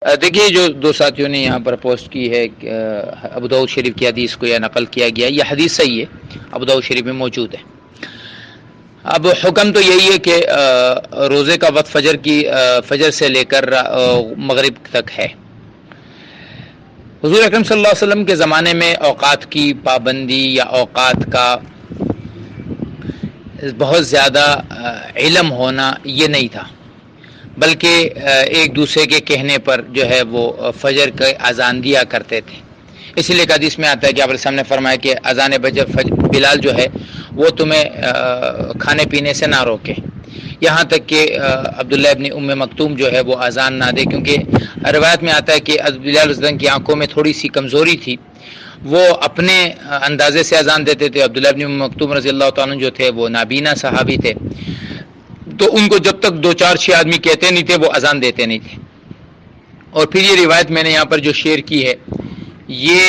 دیکھیے جو دو ساتھیوں نے یہاں پر پوسٹ کی ہے ابو داؤد شریف کی حدیث کو یا نقل کیا گیا، یہ حدیث صحیح ہے، ابو داؤد شریف میں موجود ہے۔ اب حکم تو یہی ہے کہ روزے کا وقت فجر سے لے کر مغرب تک ہے۔ حضور اکرم صلی اللہ علیہ وسلم کے زمانے میں اوقات کی پابندی یا اوقات کا بہت زیادہ علم ہونا یہ نہیں تھا، بلکہ ایک دوسرے کے کہنے پر جو ہے وہ فجر کے اذان دیا کرتے تھے۔ اسی لیے حدیث میں آتا ہے کہ آپ علیہ السلام نے فرمایا کہ اذان بلال جو ہے وہ تمہیں کھانے پینے سے نہ روکے، یہاں تک کہ عبداللہ ابن ام مکتوم جو ہے وہ اذان نہ دے، کیونکہ روایت میں آتا ہے کہ بلال رضی اللہ عنہ کی آنکھوں میں تھوڑی سی کمزوری تھی، وہ اپنے اندازے سے اذان دیتے تھے۔ عبداللہ ابن ام مکتوم رضی اللہ تعالیٰ عنہ جو تھے وہ نابینا صحابی تھے، تو ان کو جب تک 2-4-6 آدمی کہتے نہیں تھے وہ اذان دیتے نہیں تھے۔ اور پھر یہ روایت میں نے یہاں پر جو شیئر کی ہے، یہ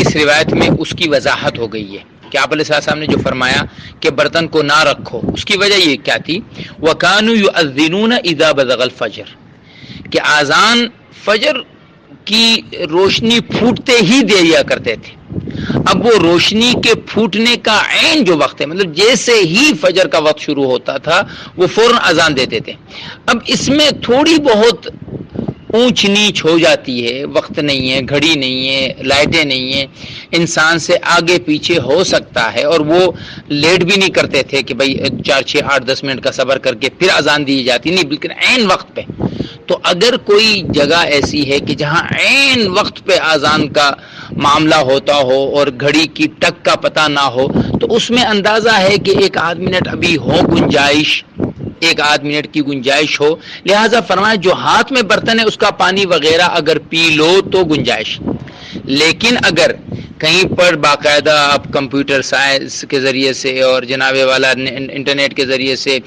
اس روایت میں اس کی وضاحت ہو گئی ہے کہ آپ علیہ السلام نے جو فرمایا کہ برتن کو نہ رکھو، اس کی وجہ یہ کیا تھی؟ وَكَانُوا يُؤَذِّنُونَ إِذَا بَزَغَ الْفَجْرِ، کہ اذان فجر کی روشنی پھوٹتے ہی دے دیا کرتے تھے۔ اب وہ روشنی کے پھوٹنے کا عین جو وقت ہے، مطلب جیسے ہی فجر کا وقت شروع ہوتا تھا وہ فوراً اذان دیتے تھے۔ اب اس میں تھوڑی بہت اونچ نیچ ہو جاتی ہے، وقت نہیں ہے، گھڑی نہیں ہے، لائٹیں نہیں ہیں، انسان سے آگے پیچھے ہو سکتا ہے، اور وہ لیٹ بھی نہیں کرتے تھے کہ بھئی 4-6-8-10 منٹ کا صبر کر کے پھر اذان دی جاتی، نہیں، بلکہ عین وقت پہ۔ تو اگر کوئی جگہ ایسی ہے کہ جہاں عین وقت پہ اذان کا معاملہ ہوتا ہو اور گھڑی کی ٹک کا پتہ نہ ہو، تو اس میں اندازہ ہے کہ 1-8 منٹ ابھی ہو گنجائش، 1-8 منٹ کی گنجائش ہو، لہٰذا فرمایا جو ہاتھ میں برتن ہے اس کا پانی وغیرہ اگر پی لو تو گنجائش۔ لیکن اگر کہیں پر باقاعدہ آپ کمپیوٹر سائنس کے ذریعے سے اور جناب والا انٹرنیٹ کے ذریعے سے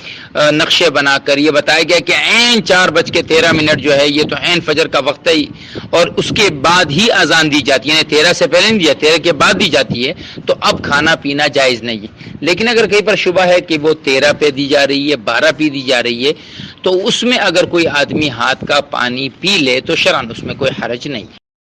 نقشے بنا کر یہ بتایا گیا کہ عین 4:13 جو ہے یہ تو عین فجر کا وقت ہے، اور اس کے بعد ہی اذان دی جاتی ہے، یعنی 13 سے پہلے نہیں دیا، 13 کے بعد دی جاتی ہے، تو اب کھانا پینا جائز نہیں ہے۔ لیکن اگر کہیں پر شبہ ہے کہ وہ 13 پہ دی جا رہی ہے، 12 پہ دی جا رہی ہے، تو اس میں اگر کوئی آدمی ہاتھ کا پانی پی لے تو شرعاً اس میں کوئی حرج نہیں۔